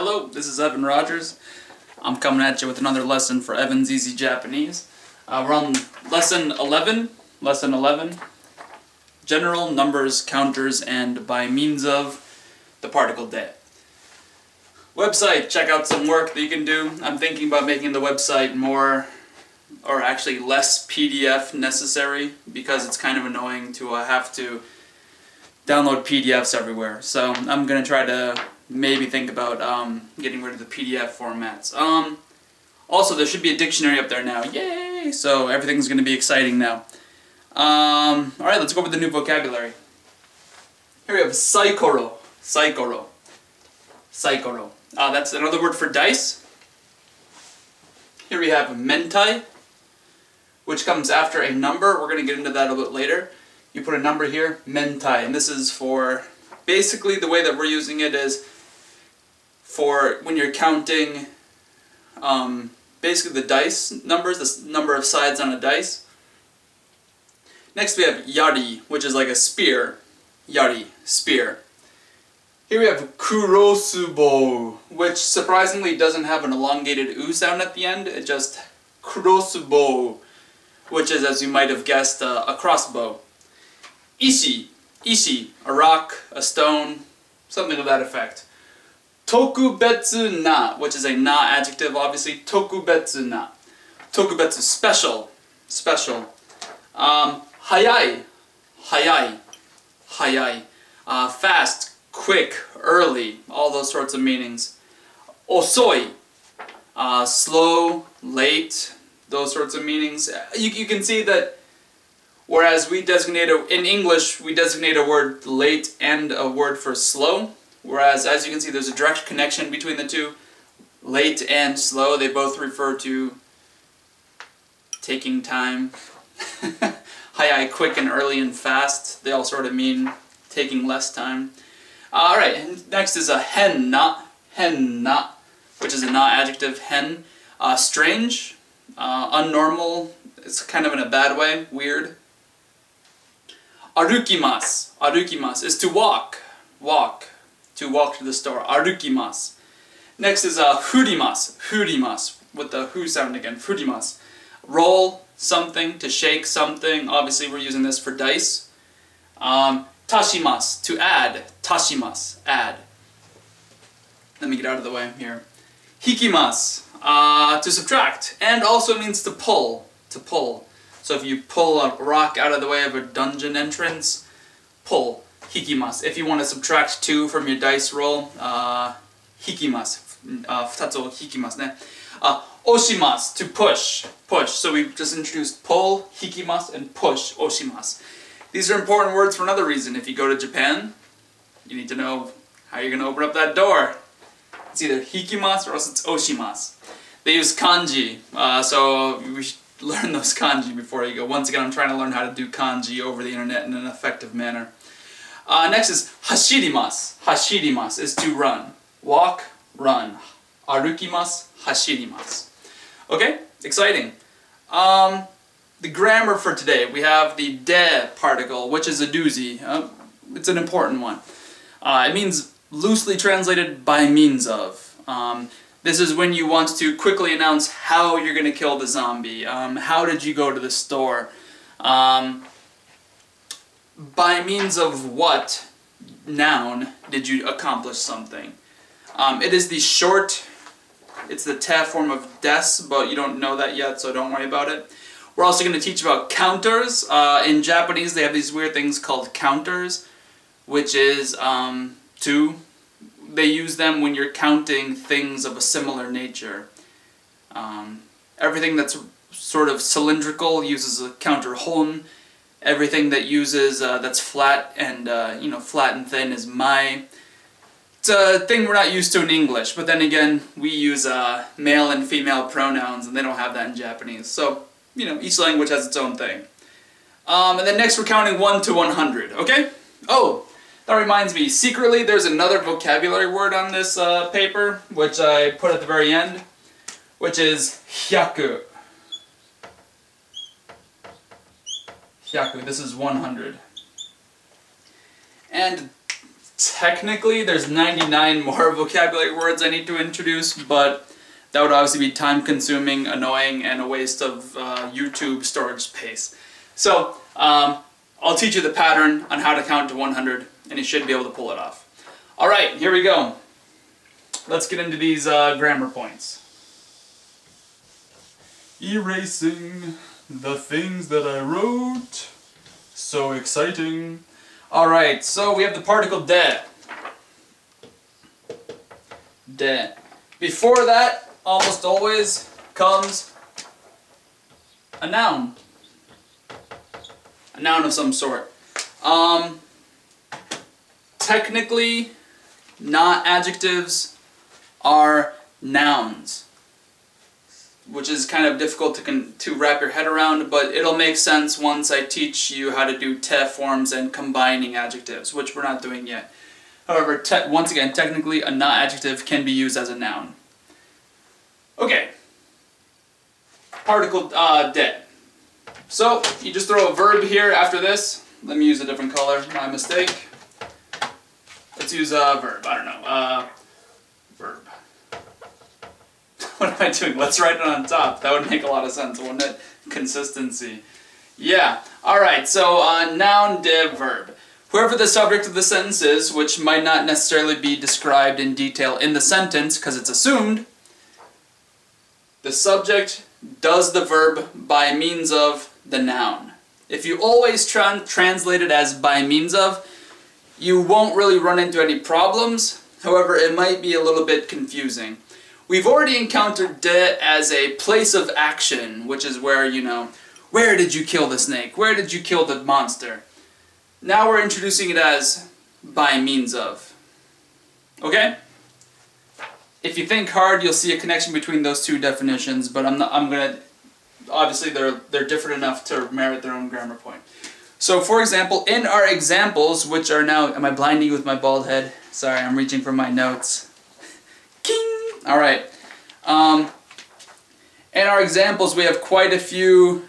Hello, this is Evan Rogers. I'm coming at you with another lesson for Evan's Easy Japanese. We're on lesson 11. Lesson 11. General numbers, counters, and by means of the particle de. Website, check out some work that you can do. I'm thinking about making the website more, or actually less PDF necessary, because it's kind of annoying to have to download PDFs everywhere. So I'm going to try to maybe think about getting rid of the PDF formats. Also, there should be a dictionary up there now. Yay! So everything's going to be exciting now. Alright, let's go over the new vocabulary. Here we have saikoro. Saikoro. Saikoro. That's another word for dice. Here we have mentai, which comes after a number. We're going to get into that a bit later. You put a number here, mentai, and this is for, basically the way that we're using it is for when you're counting basically the dice numbers, the number of sides on a dice. Next we have yari, which is like a spear. Yari, spear. Here we have kurosubo, which surprisingly doesn't have an elongated u sound at the end. It just kurosubo, which is, as you might have guessed, a crossbow. Ishi, ishi, a rock, a stone, something of that effect. Tokubetsu na, which is a na adjective, obviously. Tokubetsu na. Tokubetsu, special, special. Hayai, hayai, hayai. Fast, quick, early, all those sorts of meanings. Osoi, slow, late, those sorts of meanings. You can see that whereas we designate, in English, we designate a word late and a word for slow. Whereas, as you can see, there's a direct connection between the two. Late and slow, they both refer to taking time. Hayai, quick and early and fast, they all sort of mean taking less time. Alright, next is a henna, which is a na adjective, hen. Strange, unnormal, it's kind of in a bad way, weird. Arukimasu, arukimasu is to walk, to walk to the store, arukimasu. Next is furimasu, with the hu sound again, furimasu. Roll something, to shake something, obviously we're using this for dice. Tashimasu, to add, tashimasu, add. Let me get out of the way here. Hikimasu, to subtract, and also means to pull, So if you pull a rock out of the way of a dungeon entrance, pull, hikimasu. If you want to subtract 2 from your dice roll, hikimasu. 2つを引きますね。Oshimasu, to push. So we've just introduced pull, hikimasu, and push, oshimasu. These are important words for another reason. If you go to Japan, you need to know how you're going to open up that door. It's either hikimasu or else it's oshimasu. They use kanji, so we should learn those kanji before you go. Once again, I'm trying to learn how to do kanji over the internet in an effective manner. Next is hashirimasu. Hashirimasu is to run. Walk, run. Arukimasu, hashirimasu. Okay, exciting. The grammar for today, we have the de particle, which is a doozy. It's an important one. It means loosely translated by means of. This is when you want to quickly announce how you're going to kill the zombie. How did you go to the store? By means of what, noun, did you accomplish something? It is the short, it's the te form of des, but you don't know that yet, so don't worry about it. We're also going to teach about counters. In Japanese, they have these weird things called counters, which is they use them when you're counting things of a similar nature. Everything that's sort of cylindrical uses a counter hon. Everything that uses that's flat and flat and thin is mai. It's a thing we're not used to in English, but then again, we use male and female pronouns, and they don't have that in Japanese. So, each language has its own thing. And then next we're counting 1 to 100, okay? Oh, that reminds me, secretly there's another vocabulary word on this paper, which I put at the very end, which is hyaku. Hyaku, this is 100. And Technically, there's 99 more vocabulary words I need to introduce, but that would obviously be time-consuming, annoying, and a waste of YouTube storage space. So, I'll teach you the pattern on how to count to 100, and you should be able to pull it off. Alright, here we go. Let's get into these grammar points. Erasing the things that I wrote. So exciting. Alright, so we have the particle de. De. Before that, almost always comes a noun. A noun of some sort. Technically, not adjectives are nouns, which is kind of difficult to wrap your head around, but it'll make sense once I teach you how to do te forms and combining adjectives, which we're not doing yet. However, once again, technically a not adjective can be used as a noun. Okay. Particle de. So, you just throw a verb here after this. Let me use a different color, my mistake. Let's use a verb, I don't know, verb. What am I doing? Let's write it on top. That would make a lot of sense, wouldn't it? Consistency. Yeah. Alright, so noun, de, verb. Whoever the subject of the sentence is, which might not necessarily be described in detail in the sentence because it's assumed, the subject does the verb by means of the noun. If you always translate it as by means of, you won't really run into any problems. However, it might be a little bit confusing. We've already encountered de as a place of action, which is where, you know, where did you kill the snake? Where did you kill the monster? Now we're introducing it as by means of. Okay? If you think hard, you'll see a connection between those two definitions, but I'm gonna, obviously they're different enough to merit their own grammar point. So, for example, in our examples, which are now, am I blinding you with my bald head? Sorry, I'm reaching for my notes. King! Alright. In our examples, we have quite a few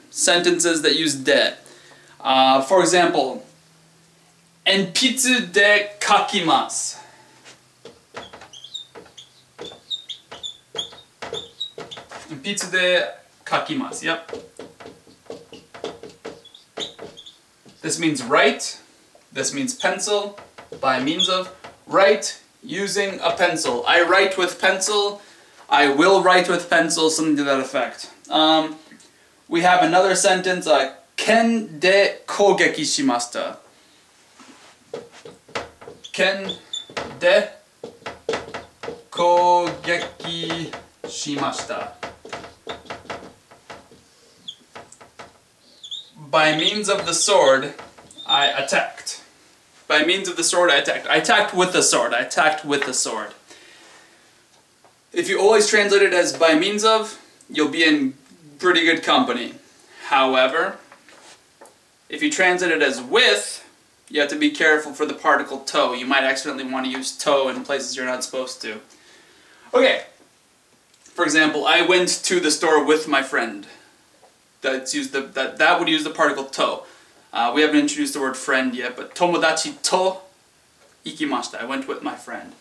sentences that use de. For example, enpitsu de kakimasu. Enpitsu de kakimasu, yep. This means write. This means pencil. By means of. Write using a pencil. I write with pencil. I will write with pencil. Something to that effect. We have another sentence. Ken de kogeki shimashita. Ken de kogeki shimashita. By means of the sword, I attacked. By means of the sword, I attacked. I attacked with the sword. I attacked with the sword. If you always translate it as by means of, you'll be in pretty good company. However, if you translate it as with, you have to be careful for the particle to. You might accidentally want to use to in places you're not supposed to. Okay. For example, I went to the store with my friend. That would use the particle to. We haven't introduced the word friend yet, but tomodachi to ikimashita. I went with my friend.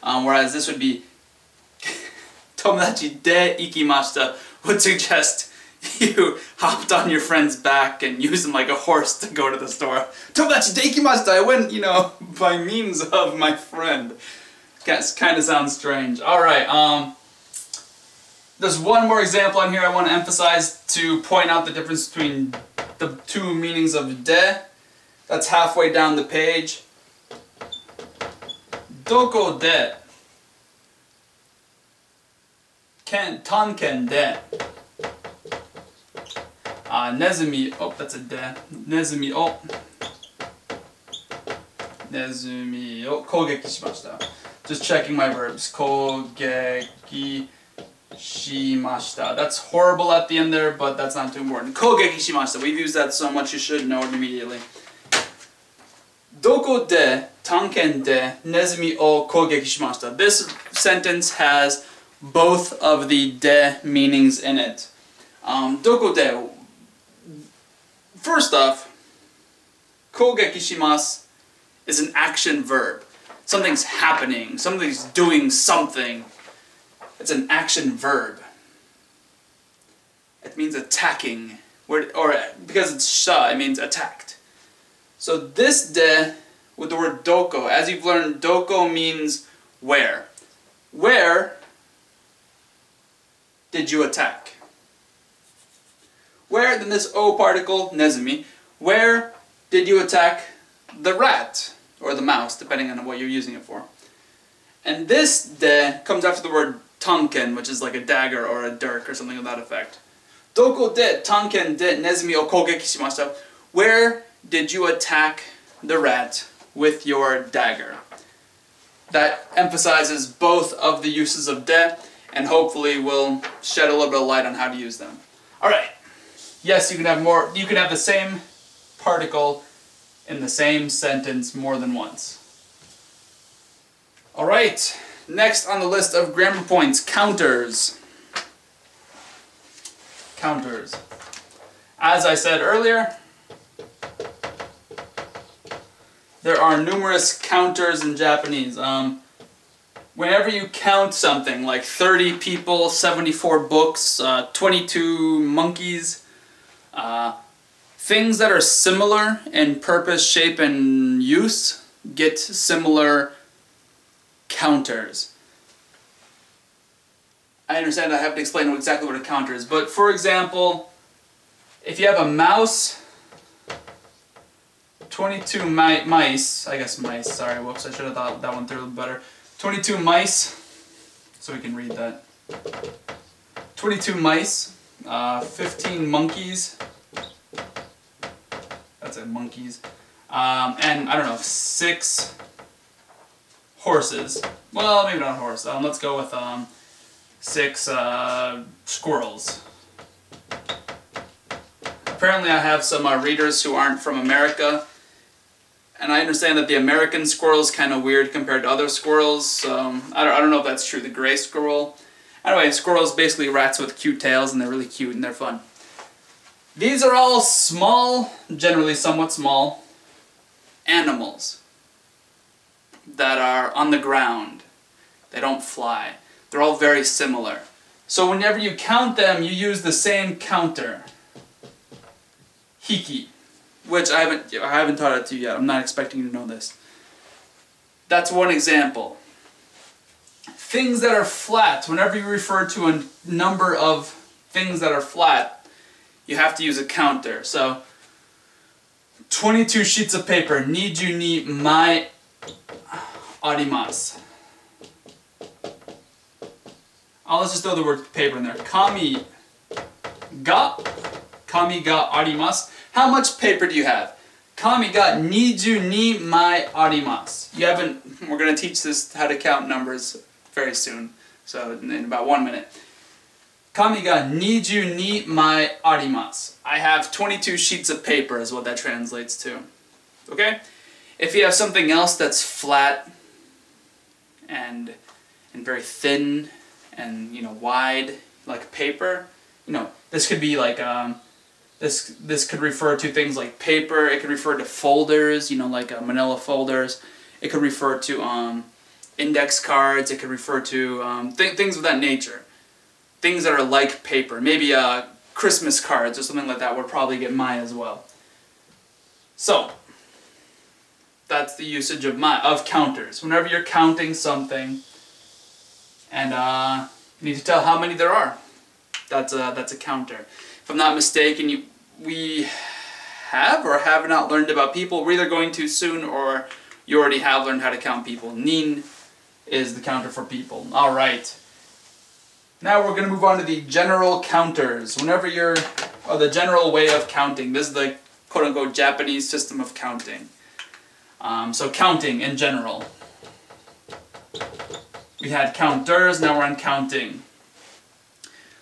Whereas this would be tomodachi de ikimashita would suggest you hopped on your friend's back and used him like a horse to go to the store. Tomodachi de ikimashita. I went, you know, by means of my friend. Kind of sounds strange. Alright, there's one more example on here I want to emphasize to point out the difference between the two meanings of de. That's halfway down the page. Doko de. Tanken de. Nezumi, oh, that's a de. Nezumi o. Nezumi o kogeki shimashita. Just checking my verbs. Kogeki shimashita. That's horrible at the end there, but that's not too important. Kogeki shimashita. We've used that so much you should know it immediately. Doko de tanken de nezumi o kogeki shimashita. This sentence has both of the de meanings in it. Doko de. First off, kogeki shimasu is an action verb. Something's happening, somebody's doing something. It's an action verb. It means attacking, or because it's sha, it means attacked. So this de with the word doko, as you've learned, doko means where. Where did you attack? Where, then this o particle, nezumi, where did you attack the rat, or the mouse, depending on what you're using it for. And this de comes after the word tanken, which is like a dagger or a dirk or something of that effect. Doko de tanken de nezumi o kogeki shimashita. Where did you attack the rat with your dagger? That emphasizes both of the uses of de, and hopefully will shed a little bit of light on how to use them. Alright. Yes, you can have more, you can have the same particle in the same sentence more than once. Alright, next on the list of grammar points, counters. Counters. As I said earlier, there are numerous counters in Japanese. Whenever you count something like 30 people, 74 books, 22 monkeys, things that are similar in purpose, shape, and use get similar counters. I understand I have to explain exactly what a counter is, but for example, if you have a mouse, 22 mice, I guess mice, sorry, whoops, I should have thought that one through a little better. 22 mice, so we can read that. 22 mice, 15 monkeys, that's it, monkeys, and I don't know, 6 horses. Well, maybe not a horse. Let's go with 6 squirrels. Apparently I have some readers who aren't from America, and I understand that the American squirrel is kind of weird compared to other squirrels, so I don't know if that's true, the gray squirrel. Anyway, squirrels basically rats with cute tails, and they're really cute and they're fun. These are all small, generally somewhat small, animals that are on the ground. They don't fly. They're all very similar. So whenever you count them, you use the same counter. Hiki. Which I haven't taught it to you yet. I'm not expecting you to know this. That's one example. Things that are flat. Whenever you refer to a number of things that are flat, you have to use a counter. So, 22 sheets of paper. Niju ni mai arimasu. Let's just throw the word paper in there. Kami ga arimasu. How much paper do you have? Kami ga 22 mai arimasu. You haven't, we're going to teach this how to count numbers very soon. So in about 1 minute. Kami ga 22 mai arimasu. I have 22 sheets of paper is what that translates to. Okay? If you have something else that's flat and very thin and wide, like paper, this could be like this could refer to things like paper. It could refer to folders, like manila folders. It could refer to index cards. It could refer to things of that nature. Things that are like paper. Maybe Christmas cards or something like that would probably get mai as well. So that's the usage of counters. Whenever you're counting something, and you need to tell how many there are. That's a counter. If I'm not mistaken, we have or have not learned about people. We're either going to soon, or you already have learned how to count people. Nin is the counter for people. All right. Now we're going to move on to the general counters. Whenever the general way of counting. This is the quote-unquote Japanese system of counting. So counting in general. We had counters, now we're on counting.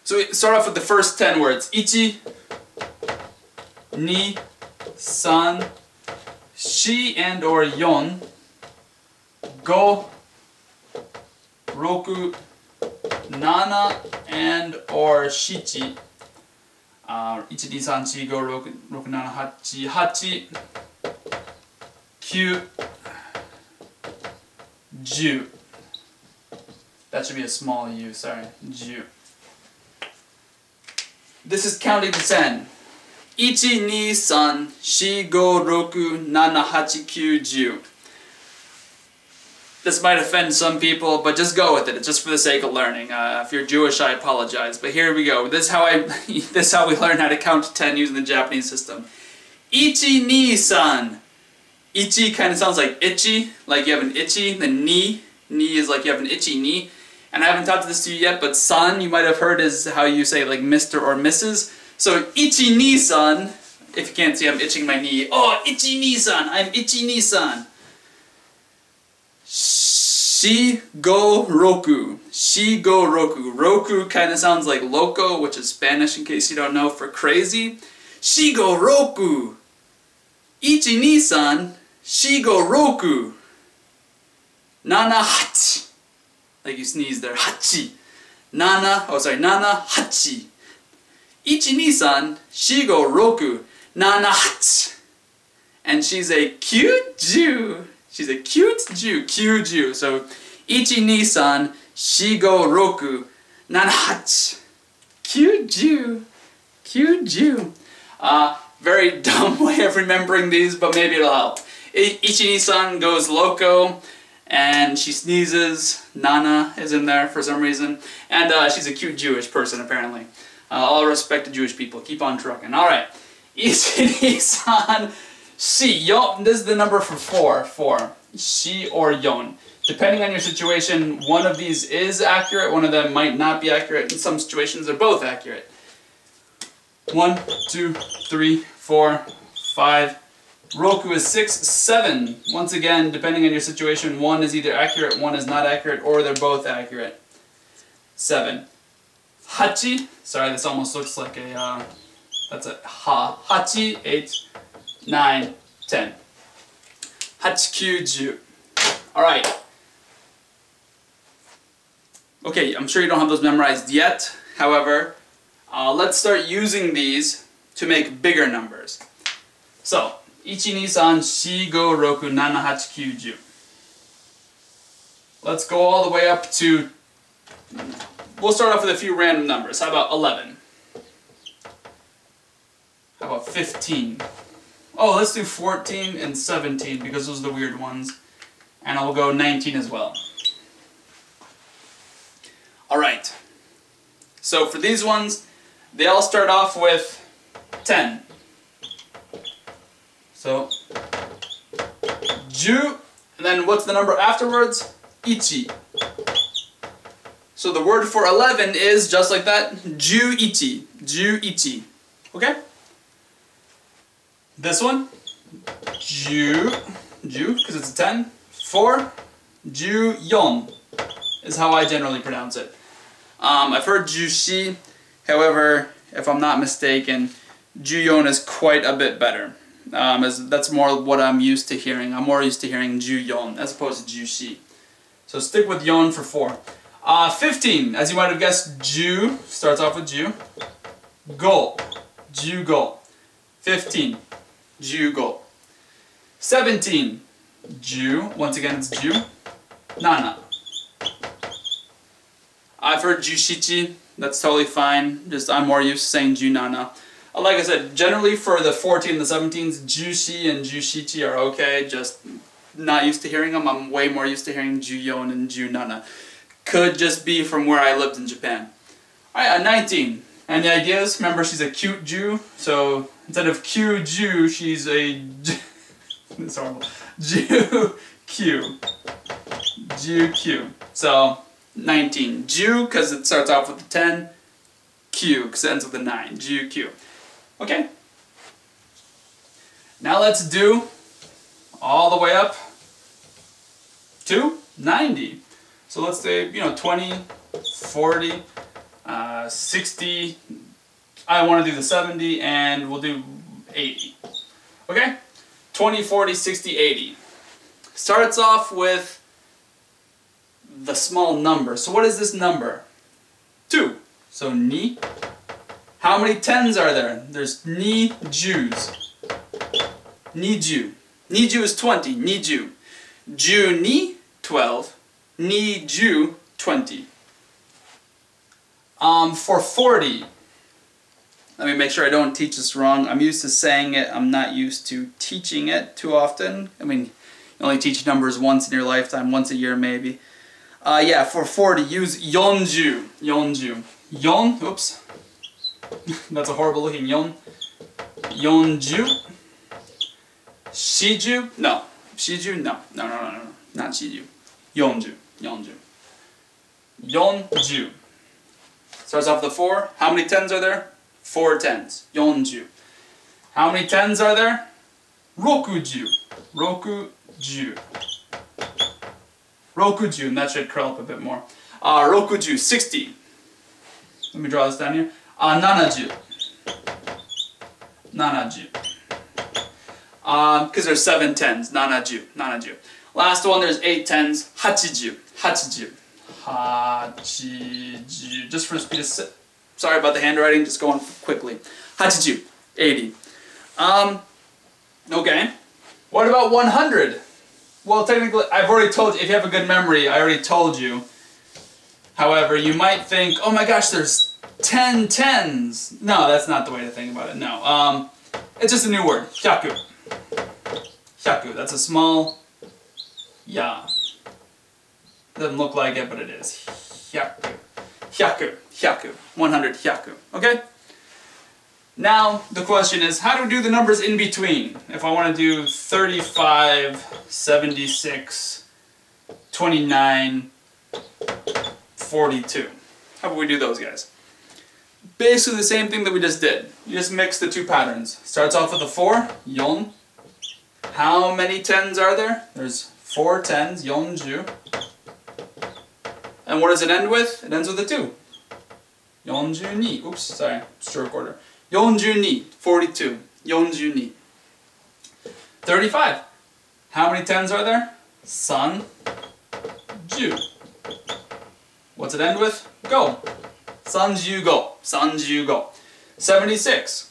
So we start off with the first 10 words. 1, 2, 3, 4 and or 4, 5, 6, 7 and or 7. 1, 2, 3, 4, 5, 6, 7, 8, 8, 9, 10, Ju. That should be a small u, sorry. Ju. This is counting to 10. 1, 2, 3, 4, 5, 6, 7, 8, 9, 10. This might offend some people, but just go with it. It's just for the sake of learning. If you're Jewish, I apologize. But here we go. This is how this is how we learn how to count to 10 using the Japanese system. 1, 2, 3. Ichi kind of sounds like itchy, like you have an itchy. The ni is like you have an itchy knee. And I haven't taught this to you yet, but san, you might have heard, is how you say like Mr. or Mrs. So, ichi ni san, if you can't see, I'm itching my knee. Oh, ichi ni san, I'm ichi ni san. Shi go roku. Shi go roku. Roku kind of sounds like loco, which is Spanish in case you don't know, for crazy. Shi go roku. Ichi ni san, shi go roku. Nana hachi. Like you sneeze there. Hachi. Nana hachi. Ichi ni san, shi go roku. Nana hachi. And she's a cute Jew. She's a cute Jew. Cute Jew. So, 1, 2, 3, 4, 5, 6, 7, 8. Cute Jew. Cute Jew. Very dumb way of remembering these, but maybe it'll help. Ichi-ni-san goes loco, and she sneezes. Nana is in there for some reason. And she's a cute Jewish person, apparently. All respect to Jewish people. Keep on trucking. Alright. Ichi-ni-san, shi. Yon. This is the number for 4. 4. Shi or yon. Depending on your situation, one of these is accurate, one of them might not be accurate. In some situations, they're both accurate. 1, 2, 3, 4, 5. Roku is 6, 7. Once again, depending on your situation, one is either accurate, one is not accurate, or they're both accurate. 7. Hachi. Sorry, this almost looks like a, that's a ha. Hachi, 8, 9, 10. Hachi, 10. Alright. Okay, I'm sure you don't have those memorized yet. However, let's start using these to make bigger numbers. So, 1, 2, 3, 4, 5, 6, 7, 8, 9, 10. Let's go all the way up to, we'll start off with a few random numbers. How about 11? How about 15? Oh, let's do 14 and 17 because those are the weird ones. And I'll go 19 as well. Alright. So for these ones, they all start off with 10. So, ju, and then what's the number afterwards? Ichi. So the word for 11 is just like that, ju-ichi. Ju-ichi. Okay? This one, ju, because it's a 10. 4, ju-yon is how I generally pronounce it. I've heard ju-shi, however, if I'm not mistaken, ju-yon is quite a bit better. As that's more what I'm used to hearing. I'm more used to hearing ju-yon as opposed to ju-shi. So stick with yon for 4. 15, as you might have guessed, ju starts off with ju. Go, ju-go. 15, ju-go. 17, ju, once again it's ju. Nana. I've heard ju-shichi, that's totally fine. Just I'm more used to saying ju-nana. Like I said, generally for the 14 and the 17s, ju-shi and ju-shichi are okay, just not used to hearing them. I'm way more used to hearing ju-yon and ju-nana. Could just be from where I lived in Japan. Alright, 19. And the idea is, remember she's a cute Jew, so instead of Q-Jew, she's a... it's horrible. Jew-Q. Jew-Q. So, 19. Jew, because it starts off with a 10. Q, because it ends with a 9. Jew-Q. Okay. Now let's do all the way up to 90. So let's say, 20, 40, 60, I want to do the 70, and we'll do 80. Okay? 20, 40, 60, 80. Starts off with the small number. So what is this number? 2. So ni. How many 10s are there? There's ni Jews. Ni Jew. Ni Jew is 20. Ni Jew. Ju ni, 12. 20, 20. For 40, let me make sure I don't teach this wrong. I'm used to saying it, I'm not used to teaching it too often. I mean, you only teach numbers once in your lifetime, once a year maybe. Yeah, for 40, use 40. 40. Yon, oops. That's a horrible looking yon. 40. Shiju? No. Shiju? No. No. Not shiju. 40. 40. 40. Starts off with a 4. How many tens are there? 4 tens. 40. How many tens are there? 60. 60. 60. And that should curl up a bit more. 60. 60. Let me draw this down here. 70. 70. Because there's 7 tens. 70. 70. Last one, there's 8 tens. 80. 80. 80. Just for speed of sorry about the handwriting, just going quickly. 80. 80. Okay. What about 100? Well, technically, I've already told you, if you have a good memory, I already told you. However, you might think, oh my gosh, there's 10 tens. No, that's not the way to think about it. No. It's just a new word. Hyaku. Hyaku. That's a small ya. Doesn't look like it, but it is. Hyaku. Hyaku. Hyaku. 100 hyaku. Okay? Now, the question is, how do we do the numbers in between? If I want to do 35, 76, 29, 42. How about we do those guys? Basically the same thing that we just did. You just mix the two patterns. Starts off with a 4, yon. How many tens are there? There's 4 tens, yonju. And what does it end with? It ends with a 2. Yonju-ni. Oops, sorry, stroke order. Yonju-ni, 42. Yonju-ni. 35. How many tens are there? San, ju. What's it end with? Go. Sanju-go. Sanju-go. 76.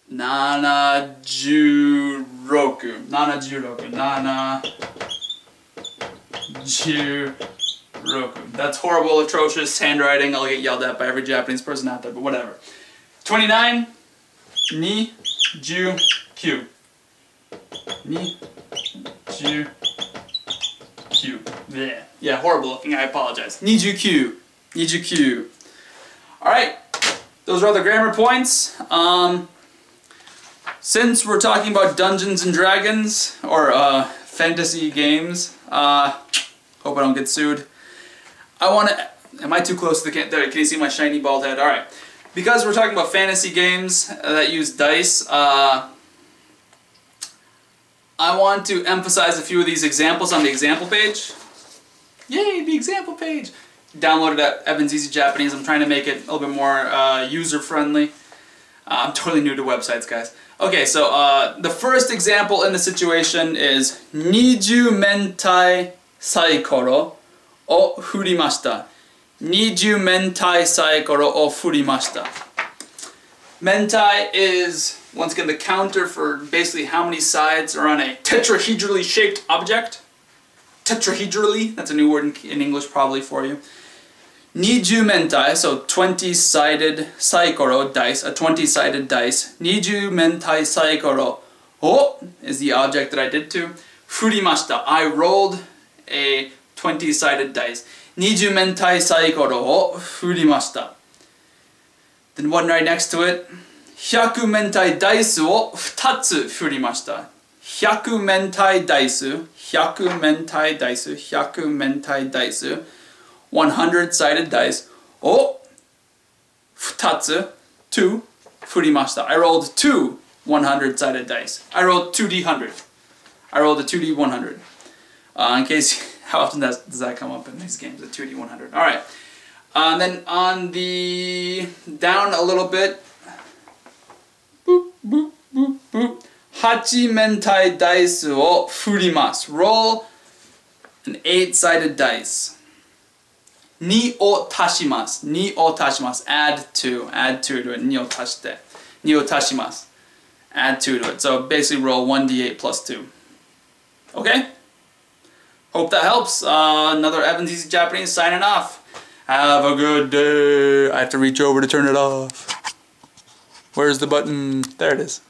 Nana-ju-roku. Nana-ju-roku. Nana-ju-roku. That's horrible, atrocious handwriting. I'll get yelled at by every Japanese person out there, but whatever. 29. Ni-ju-kyu. Ni-ju-kyu. Yeah, horrible looking. I apologize. Nijukyu. Nijukyu. Alright. Those are all the grammar points. Since we're talking about Dungeons and Dragons, or fantasy games, hope I don't get sued. I want to... Am I too close to the camera? Can you see my shiny bald head? Alright. Because we're talking about fantasy games that use dice, I want to emphasize a few of these examples on the example page. Yay, the example page! Downloaded at Evans Easy Japanese. I'm trying to make it a little bit more user-friendly. I'm totally new to websites, guys. Okay, so the first example in the situation is Niju mentai saikoro o furimashita. Niju mentai saikoro o furimashita. Mentai is, once again, the counter for basically how many sides are on a tetrahedrally shaped object. Tetrahedrally, that's a new word in English probably for you. Niju mentai, so 20-sided saikoro dice, a 20-sided dice. Niju mentai saikoro o is the object that I did to. Furimashita, I rolled a 20-sided dice. Niju mentai saikoro o furimashita. Then one right next to it, 100 mentai daisu o 2つ furimashita. 100 mentai daisu, 100 mentai daisu, 100 mentai daisu, 100-sided dice, o 2つ, 2, furimashita. I rolled 2 100-sided dice. I rolled 2d100. I rolled a 2d100. In case, how often does that come up in these games, a 2d100. Alright. And then on the, down a little bit, boop, boop, boop, boop. 8 mentai daisu o furimasu. Roll an 8-sided dice. Ni o tashimasu. Ni o tashimasu. Add 2. Add 2 to it. Ni o tashite. Ni o tashimasu. Add 2 to it. So basically roll 1d8 plus 2. Okay? hope that helps. Another Evan's Easy Japanese signing off. Have a good day. I have to reach over to turn it off. Where's the button? There it is.